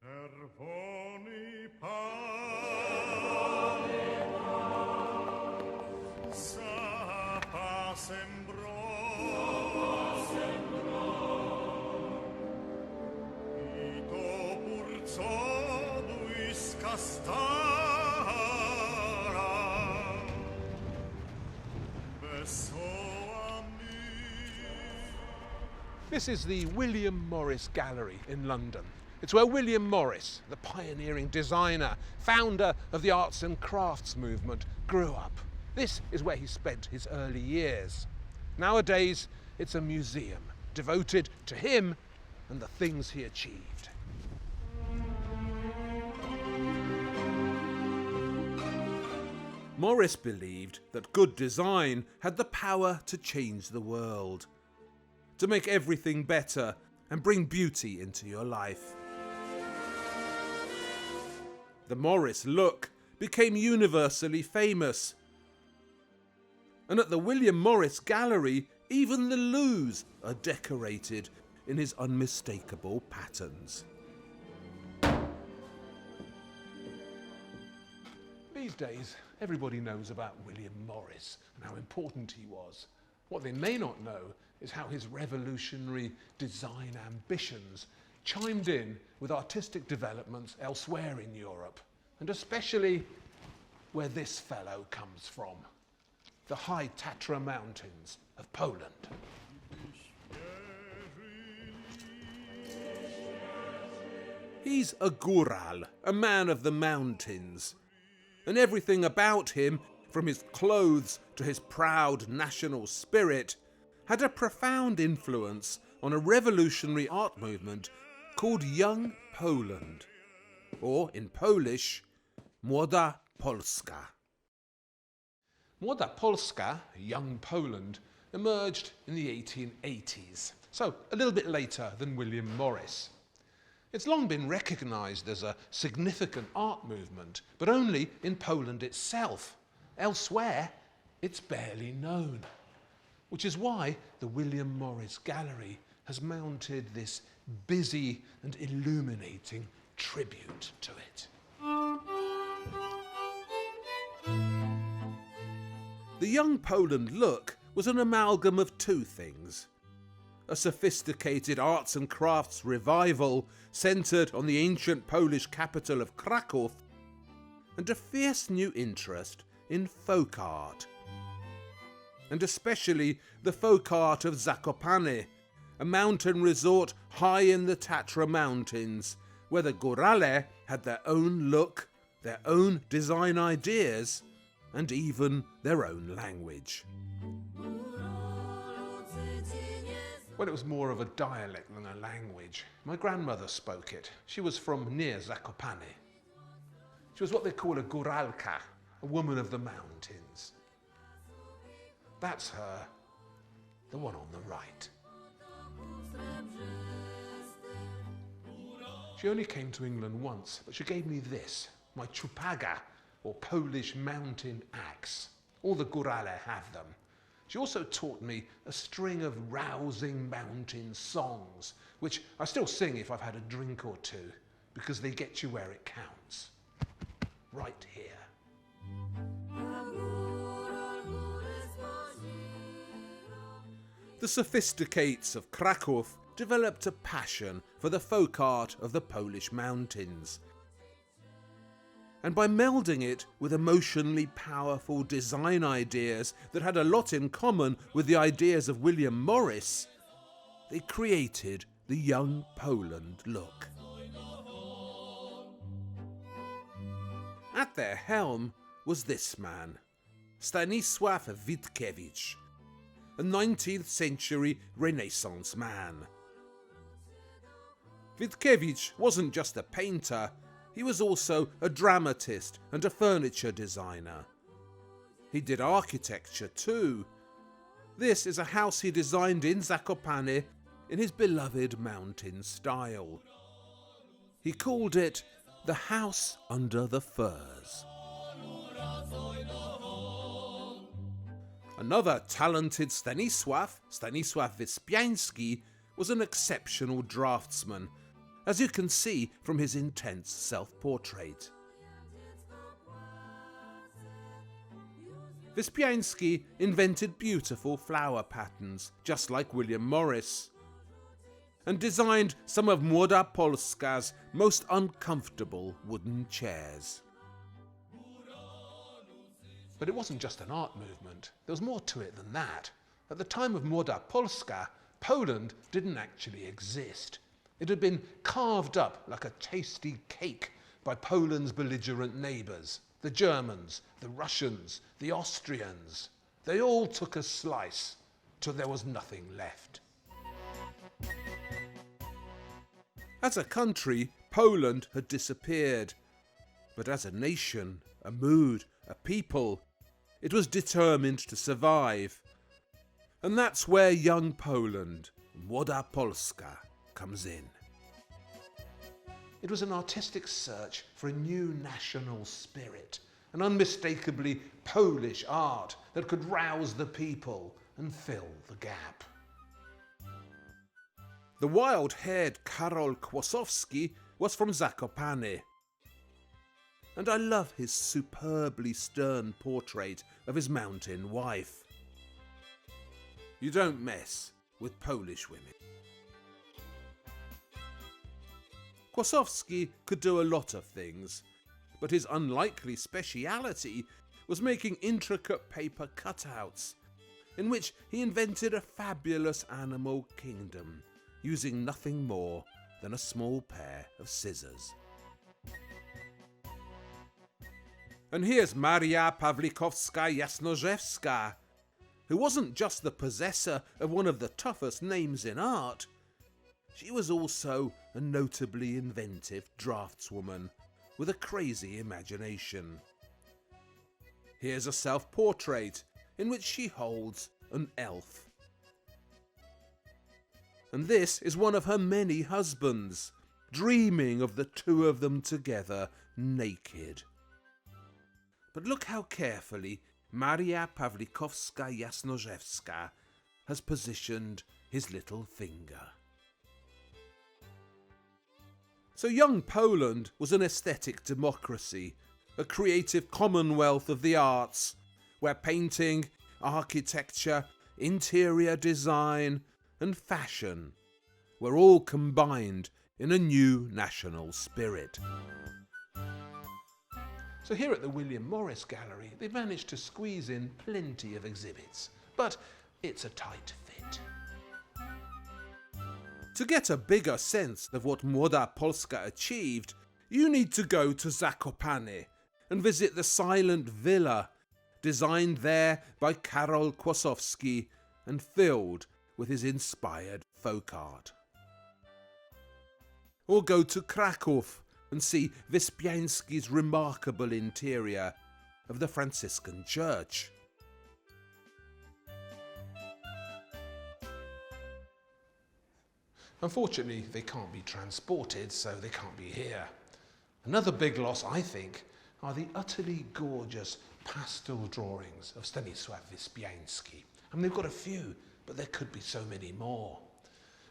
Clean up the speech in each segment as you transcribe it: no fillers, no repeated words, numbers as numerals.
Czerwony za pasem broń i topór, co błyska stara, wesoła myśl. This is the William Morris Gallery in London. It's where William Morris, the pioneering designer, founder of the arts and crafts movement, grew up. This is where he spent his early years. Nowadays, it's a museum devoted to him and the things he achieved. Morris believed that good design had the power to change the world, to make everything better and bring beauty into your life. The Morris look became universally famous. And at the William Morris Gallery, even the loos are decorated in his unmistakable patterns. These days, everybody knows about William Morris and how important he was. What they may not know is how his revolutionary design ambitions chimed in with artistic developments elsewhere in Europe, and especially where this fellow comes from, the high Tatra mountains of Poland. He's a góral, a man of the mountains, and everything about him, from his clothes to his proud national spirit, had a profound influence on a revolutionary art movement called Young Poland, or in Polish, Młoda Polska. Młoda Polska, Young Poland, emerged in the 1880s, so a little bit later than William Morris. It's long been recognised as a significant art movement, but only in Poland itself. Elsewhere, it's barely known, which is why the William Morris Gallery has mounted this busy and illuminating tribute to it. The Young Poland look was an amalgam of two things: a sophisticated arts and crafts revival centred on the ancient Polish capital of Kraków, and a fierce new interest in folk art, and especially the folk art of Zakopane, a mountain resort high in the Tatra mountains, where the górale had their own look, their own design ideas, and even their own language. Well, it was more of a dialect than a language. My grandmother spoke it. She was from near Zakopane. She was what they call a góralka, a woman of the mountains. That's her, the one on the right. She only came to England once, but she gave me this, my ciupaga, or Polish mountain axe. All the górale have them. She also taught me a string of rousing mountain songs, which I still sing if I've had a drink or two, because they get you where it counts. Right here. The sophisticates of Kraków developed a passion for the folk art of the Polish mountains. And by melding it with emotionally powerful design ideas that had a lot in common with the ideas of William Morris, they created the Young Poland look. At their helm was this man, Stanisław Witkiewicz, a 19th century Renaissance man. Witkiewicz wasn't just a painter, he was also a dramatist and a furniture designer. He did architecture too. This is a house he designed in Zakopane in his beloved mountain style. He called it the House Under the Firs. Another talented Stanisław Wyspiański, was an exceptional draftsman as you can see from his intense self-portrait. Wyspiański invented beautiful flower patterns, just like William Morris, and designed some of Młoda Polska's most uncomfortable wooden chairs. But it wasn't just an art movement. There was more to it than that. At the time of Młoda Polska, Poland didn't actually exist. It had been carved up like a tasty cake by Poland's belligerent neighbours, the Germans, the Russians, the Austrians. They all took a slice till there was nothing left. As a country, Poland had disappeared. But as a nation, a mood, a people, it was determined to survive. And that's where young Poland, Młoda Polska, comes in. It was an artistic search for a new national spirit, an unmistakably Polish art that could rouse the people and fill the gap. The wild-haired Karol Kłosowski was from Zakopane, and I love his superbly stern portrait of his mountain wife. You don't mess with Polish women. Kłosowski could do a lot of things, but his unlikely speciality was making intricate paper cutouts, in which he invented a fabulous animal kingdom, using nothing more than a small pair of scissors. And here's Maria Pawlikowska-Jasnorzewska, who wasn't just the possessor of one of the toughest names in art. She was also a notably inventive draftswoman with a crazy imagination. Here's a self-portrait in which she holds an elf. And this is one of her many husbands, dreaming of the two of them together, naked. But look how carefully Maria Pawlikowska-Jasnorzewska has positioned his little finger. So young Poland was an aesthetic democracy, a creative commonwealth of the arts, where painting, architecture, interior design, and fashion were all combined in a new national spirit. So here at the William Morris Gallery, they've managed to squeeze in plenty of exhibits, but it's a tight fit. To get a bigger sense of what Młoda Polska achieved, you need to go to Zakopane and visit the silent villa, designed there by Karol Kłosowski and filled with his inspired folk art. Or go to Kraków and see Wyspiański's remarkable interior of the Franciscan church. Unfortunately, they can't be transported, so they can't be here. Another big loss, I think, are the utterly gorgeous pastel drawings of Stanisław Wyspiański. I mean, they've got a few, but there could be so many more.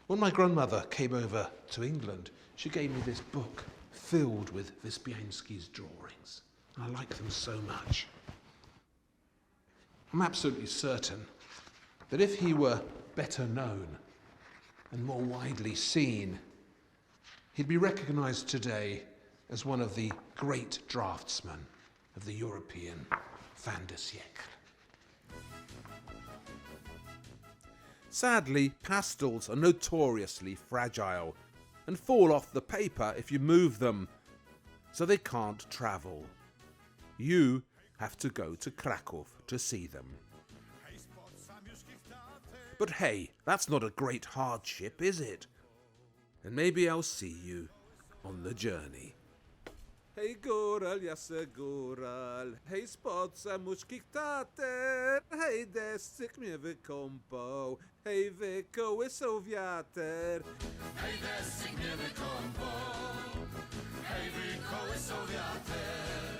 When my grandmother came over to England, she gave me this book filled with Wyspiański's drawings. I like them so much. I'm absolutely certain that if he were better known and more widely seen, he'd be recognised today as one of the great draftsmen of the European fin de siècle. Sadly, pastels are notoriously fragile and fall off the paper if you move them, so they can't travel. You have to go to Kraków to see them. But hey, that's not a great hardship, is it? And maybe I'll see you on the journey. Hej góral, ja se góral, hej spod samuczki tater, hej deszczyk mnie wykąpał, hej wykołysał wiater. Hej, deszczyk mnie wykąpał, hej, wykołysał wiater.